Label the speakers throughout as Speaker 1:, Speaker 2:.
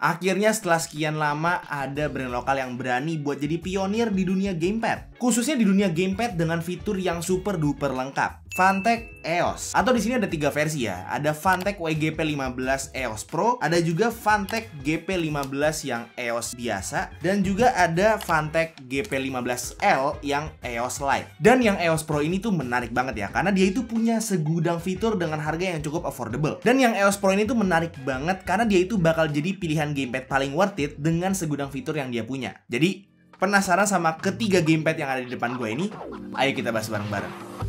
Speaker 1: Akhirnya setelah sekian lama ada brand lokal yang berani buat jadi pionir di dunia gamepad. Khususnya di dunia gamepad dengan fitur yang super duper lengkap. Funtech EOS. Atau di sini ada 3 versi ya. Ada Funtech WGP15 EOS Pro, ada juga Funtech GP15 yang EOS biasa, dan juga ada Funtech GP15L yang EOS Lite. Dan yang EOS Pro ini tuh menarik banget ya, karena dia itu punya segudang fitur dengan harga yang cukup affordable. Dan yang EOS Pro ini tuh menarik banget karena dia itu bakal jadi pilihan gamepad paling worth it dengan segudang fitur yang dia punya. Jadi, penasaran sama ketiga gamepad yang ada di depan gue ini? Ayo kita bahas bareng-bareng.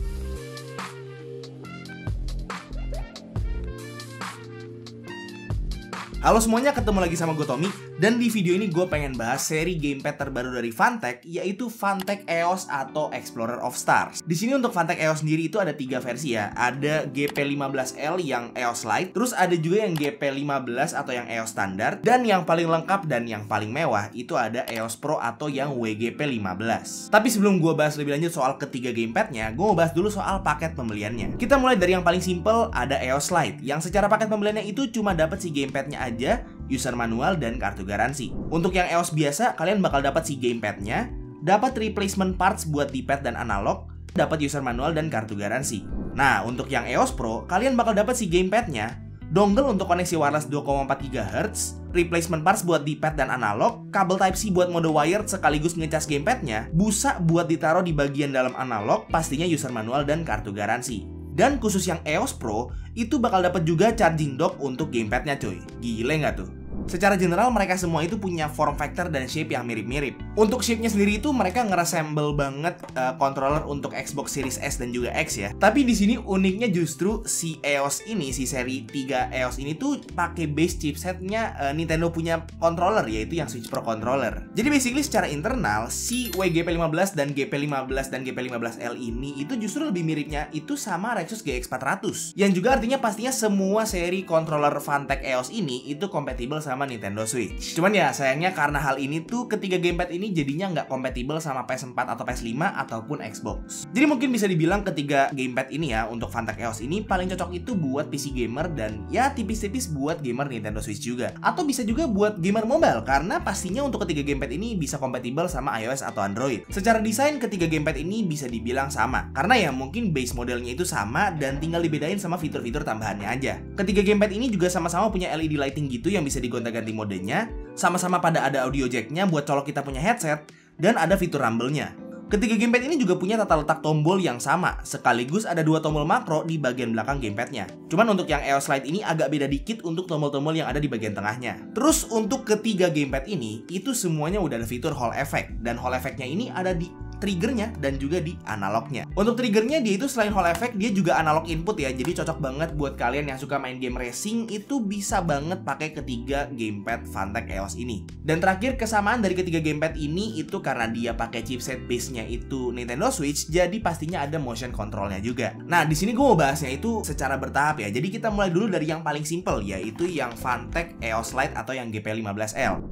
Speaker 1: Halo semuanya, ketemu lagi sama gue Tommy. Dan di video ini gue pengen bahas seri gamepad terbaru dari Funtech, yaitu Funtech EOS atau Explorer of Stars. Di sini untuk Funtech EOS sendiri itu ada 3 versi ya. Ada GP15L yang EOS Lite, terus ada juga yang GP15 atau yang EOS standar, dan yang paling lengkap dan yang paling mewah itu ada EOS Pro atau yang WGP15. Tapi sebelum gue bahas lebih lanjut soal ketiga gamepadnya, gue mau bahas dulu soal paket pembeliannya. Kita mulai dari yang paling simple, ada EOS Lite, yang secara paket pembeliannya itu cuma dapat si gamepadnya aja, user manual, dan kartu garansi. Untuk yang EOS biasa, kalian bakal dapat si gamepadnya, dapat replacement parts buat D-pad dan analog, dapat user manual dan kartu garansi. Nah, untuk yang EOS Pro, kalian bakal dapat si gamepadnya, dongle untuk koneksi wireless 2,4 GHz, replacement parts buat D-pad dan analog, kabel Type-C buat mode wired sekaligus ngecas gamepadnya, busa buat ditaruh di bagian dalam analog, pastinya user manual dan kartu garansi. Dan khusus yang EOS Pro, itu bakal dapat juga charging dock untuk gamepadnya cuy. Gile nggak tuh? Secara general mereka semua itu punya form factor dan shape yang mirip-mirip. Untuk shape-nya sendiri itu mereka ngeressemble banget controller untuk Xbox Series S dan juga X ya. Tapi di sini uniknya justru si EOS ini, si seri 3 EOS ini tuh pakai base chipsetnya Nintendo punya controller, yaitu yang Switch Pro controller. Jadi basically secara internal si WGP15 dan GP15 dan GP15L ini itu justru lebih miripnya itu sama Rexus GX400. Yang juga artinya pastinya semua seri controller Funtech EOS ini itu kompatibel sama Nintendo Switch. Cuman ya sayangnya karena hal ini tuh ketiga gamepad ini jadinya nggak kompatibel sama PS4 atau PS5 ataupun Xbox. Jadi mungkin bisa dibilang ketiga gamepad ini ya untuk Funtech EOS ini paling cocok itu buat PC gamer dan ya tipis-tipis buat gamer Nintendo Switch juga. Atau bisa juga buat gamer mobile karena pastinya untuk ketiga gamepad ini bisa kompatibel sama iOS atau Android. Secara desain ketiga gamepad ini bisa dibilang sama karena ya mungkin base modelnya itu sama dan tinggal dibedain sama fitur-fitur tambahannya aja. Ketiga gamepad ini juga sama-sama punya LED lighting gitu yang bisa digonta-ganti modenya, sama-sama pada ada audio jacknya buat colok kita punya headset, dan ada fitur rumble-nya. Ketiga gamepad ini juga punya tata letak tombol yang sama, sekaligus ada 2 tombol makro di bagian belakang gamepadnya. Cuman untuk yang EOS Lite ini agak beda dikit untuk tombol-tombol yang ada di bagian tengahnya. Terus untuk ketiga gamepad ini, itu semuanya udah ada fitur Hall Effect, dan Hall Effect-nya ini ada di triggernya dan juga di analognya. Untuk triggernya dia itu selain Hall Effect dia juga analog input ya, jadi cocok banget buat kalian yang suka main game racing, itu bisa banget pakai ketiga gamepad Funtech EOS ini. Dan terakhir kesamaan dari ketiga gamepad ini itu karena dia pakai chipset base-nya itu Nintendo Switch, jadi pastinya ada motion controlnya juga. Nah di sini gue mau bahasnya itu secara bertahap ya, jadi kita mulai dulu dari yang paling simple yaitu yang Funtech EOS Lite atau yang GP15L.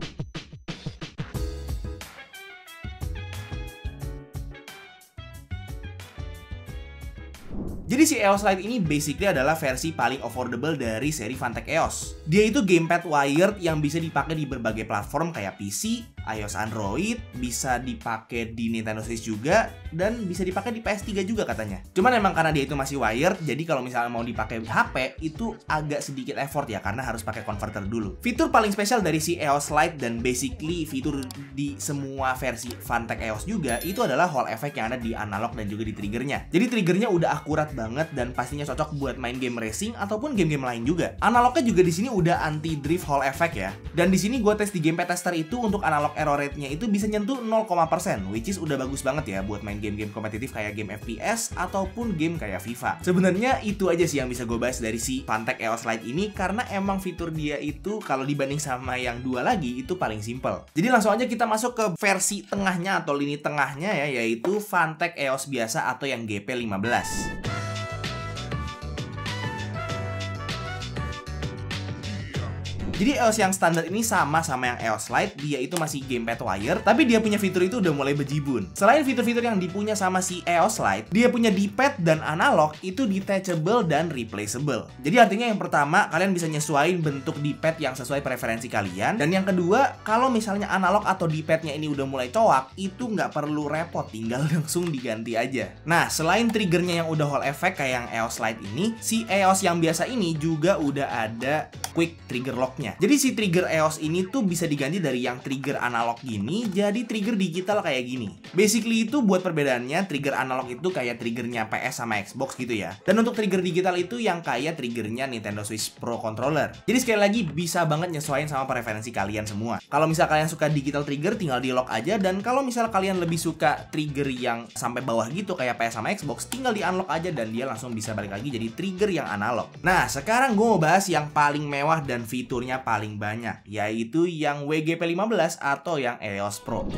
Speaker 1: Jadi si EOS Lite ini basically adalah versi paling affordable dari seri Funtech EOS. Dia itu gamepad wired yang bisa dipakai di berbagai platform kayak PC, iOS, Android, bisa dipakai di Nintendo Switch juga, dan bisa dipakai di PS3 juga katanya. Cuman emang karena dia itu masih wired, jadi kalau misalnya mau dipakai HP itu agak sedikit effort ya, karena harus pakai converter dulu. Fitur paling spesial dari si EOS Lite dan basically fitur di semua versi Funtech EOS juga itu adalah Hall Effect yang ada di analog dan juga di triggernya. Jadi triggernya udah akurat banget dan pastinya cocok buat main game racing ataupun game-game lain juga. Analognya juga di sini udah anti drift Hall Effect ya. Dan di sini gue tes di gamepad tester itu untuk analog error rate-nya itu bisa nyentuh 0,%, which is udah bagus banget ya buat main game-game kompetitif kayak game FPS ataupun game kayak FIFA. Sebenarnya itu aja sih yang bisa gue bahas dari si Funtech EOS Lite ini karena emang fitur dia itu kalau dibanding sama yang dua lagi itu paling simple. Jadi langsung aja kita masuk ke versi tengahnya atau lini tengahnya ya, yaitu Funtech EOS biasa atau yang GP15. Jadi EOS yang standar ini sama yang EOS Lite, dia itu masih gamepad wire, tapi dia punya fitur itu udah mulai bejibun. Selain fitur-fitur yang dipunya sama si EOS Lite, dia punya D-pad dan analog itu detachable dan replaceable. Jadi artinya yang pertama, kalian bisa nyesuaiin bentuk D-pad yang sesuai preferensi kalian, dan yang kedua, kalau misalnya analog atau D-padnya ini udah mulai cowak, itu nggak perlu repot, tinggal langsung diganti aja. Nah, selain triggernya yang udah Hall effect kayak yang EOS Lite ini, si EOS yang biasa ini juga udah ada quick trigger lock-nya. Jadi si trigger EOS ini tuh bisa diganti dari yang trigger analog gini jadi trigger digital kayak gini. Basically itu buat perbedaannya, trigger analog itu kayak triggernya PS sama Xbox gitu ya. Dan untuk trigger digital itu yang kayak triggernya Nintendo Switch Pro Controller. Jadi sekali lagi bisa banget nyesuaiin sama preferensi kalian semua. Kalau misal kalian suka digital trigger tinggal di lock aja, dan kalau misal kalian lebih suka trigger yang sampai bawah gitu kayak PS sama Xbox, tinggal di unlock aja dan dia langsung bisa balik lagi jadi trigger yang analog. Nah, sekarang gue mau bahas yang paling mewah dan fiturnya paling banyak, yaitu yang WGP15 atau yang EOS Pro.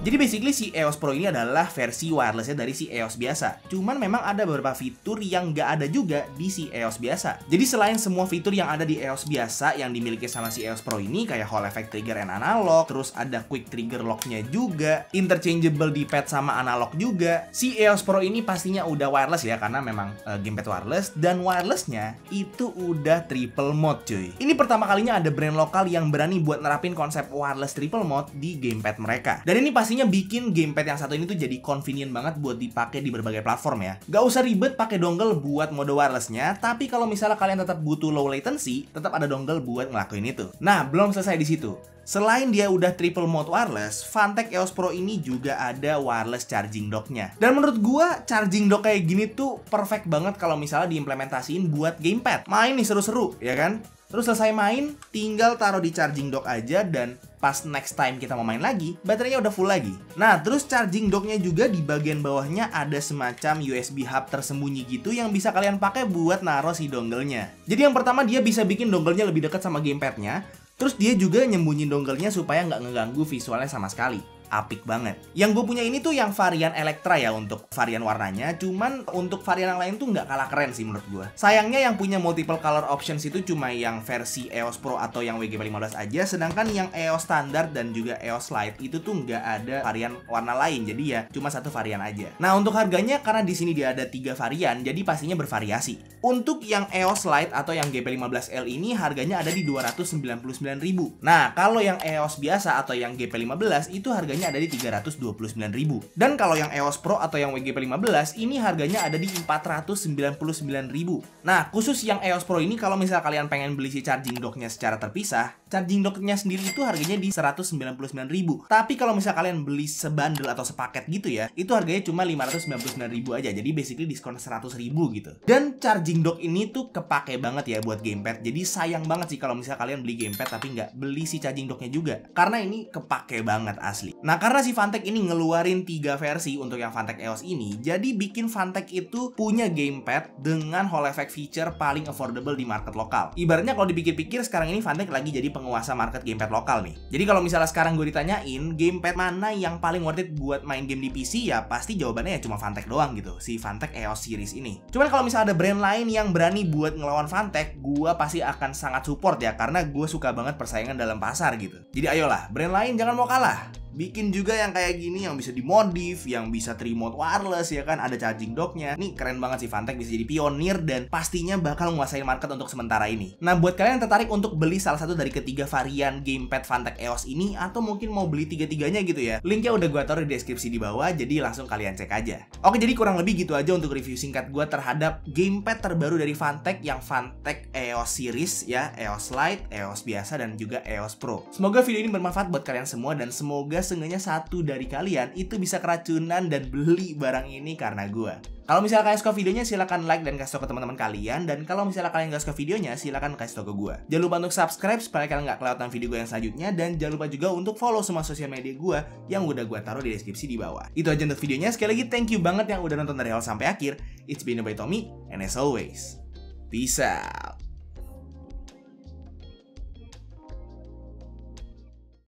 Speaker 1: Jadi basically si EOS Pro ini adalah versi wirelessnya dari si EOS biasa. Cuman memang ada beberapa fitur yang nggak ada juga di si EOS biasa. Jadi selain semua fitur yang ada di EOS biasa yang dimiliki sama si EOS Pro ini, kayak Hall effect trigger and analog, terus ada quick trigger lock-nya juga, interchangeable D-pad sama analog juga. Si EOS Pro ini pastinya udah wireless ya, karena memang gamepad wireless, dan wirelessnya itu udah triple mode cuy. Ini pertama kalinya ada brand lokal yang berani buat nerapin konsep wireless triple mode di gamepad mereka. Dan ini pastinya bikin gamepad yang satu ini tuh jadi convenient banget buat dipakai di berbagai platform ya. Gak usah ribet pakai dongle buat mode wirelessnya, tapi kalau misalnya kalian tetap butuh low latency, tetap ada dongle buat ngelakuin itu. Nah, belum selesai di situ. Selain dia udah triple mode wireless, Phanteks EOS Pro ini juga ada wireless charging dock-nya. Dan menurut gua, charging dock kayak gini tuh perfect banget kalau misalnya diimplementasiin buat gamepad. Main nih seru-seru, ya kan? Terus selesai main, tinggal taruh di charging dock aja, dan pas next time kita mau main lagi, baterainya udah full lagi. Nah, terus charging dock-nya juga di bagian bawahnya ada semacam USB hub tersembunyi gitu yang bisa kalian pakai buat naruh si dongle-nya. Jadi yang pertama, dia bisa bikin dongle-nya lebih dekat sama gamepad-nya. Terus dia juga nyembunyiin dongle-nya supaya nggak ngeganggu visualnya sama sekali. Apik banget. Yang gue punya ini tuh yang varian Electra ya untuk varian warnanya, cuman untuk varian yang lain tuh nggak kalah keren sih menurut gue. Sayangnya yang punya multiple color options itu cuma yang versi EOS Pro atau yang WGP15 aja, sedangkan yang EOS standar dan juga EOS Lite itu tuh nggak ada varian warna lain, jadi ya cuma satu varian aja. Nah, untuk harganya karena di sini dia ada 3 varian, jadi pastinya bervariasi. Untuk yang EOS Lite atau yang GP15L ini harganya ada di 299.000. Nah, kalau yang EOS biasa atau yang GP15 itu harganya ada di 329.000. Dan kalau yang EOS Pro atau yang WGP15 ini harganya ada di 499.000. Nah, khusus yang EOS Pro ini kalau misal kalian pengen beli si charging dock-nya secara terpisah, charging dock-nya sendiri itu harganya di 199.000. Tapi kalau misal kalian beli sebundle atau sepaket gitu ya, itu harganya cuma 599.000 aja. Jadi basically diskon 100.000 gitu. Dan charging dock ini tuh kepake banget ya buat gamepad. Jadi sayang banget sih kalau misal kalian beli gamepad tapi nggak beli si charging dock-nya juga, karena ini kepake banget asli. Nah, karena si Phanteks ini ngeluarin 3 versi untuk yang Phanteks EOS ini, jadi bikin Phanteks itu punya gamepad dengan Hall effect feature paling affordable di market lokal. Ibaratnya kalau dipikir-pikir sekarang ini Phanteks lagi jadi penguasa market gamepad lokal nih. Jadi kalau misalnya sekarang gue ditanyain gamepad mana yang paling worth it buat main game di PC, ya pasti jawabannya ya cuma Phanteks doang gitu, si Phanteks EOS series ini. Cuman kalau misalnya ada brand lain yang berani buat ngelawan Phanteks, gue pasti akan sangat support ya, karena gue suka banget persaingan dalam pasar gitu. Jadi ayolah, brand lain jangan mau kalah. Bikin juga yang kayak gini, yang bisa dimodif, yang bisa 3 mode wireless ya kan, ada charging dock-nya. Nih keren banget sih, Phanteks bisa jadi pionir dan pastinya bakal menguasai market untuk sementara ini. Nah, buat kalian yang tertarik untuk beli salah satu dari ketiga varian gamepad Phanteks EOS ini, atau mungkin mau beli tiga-tiganya gitu ya, linknya udah gue taruh di deskripsi di bawah, jadi langsung kalian cek aja. Oke, jadi kurang lebih gitu aja untuk review singkat gue terhadap gamepad terbaru dari Phanteks, yang Phanteks EOS series ya, EOS Lite, EOS biasa, dan juga EOS Pro. Semoga video ini bermanfaat buat kalian semua, dan semoga seenggaknya satu dari kalian itu bisa keracunan dan beli barang ini karena gue. Kalau misalnya kalian suka videonya, silahkan like dan kasih tau ke teman-teman kalian. Dan kalau misalnya kalian gak suka videonya, silahkan kasih tau ke gue. Jangan lupa untuk subscribe supaya kalian gak kelewatan video gue yang selanjutnya. Dan jangan lupa juga untuk follow semua sosial media gue yang udah gue taruh di deskripsi di bawah. Itu aja untuk videonya. Sekali lagi thank you banget yang udah nonton dari awal sampai akhir. It's been by Tommy, and as always, peace out.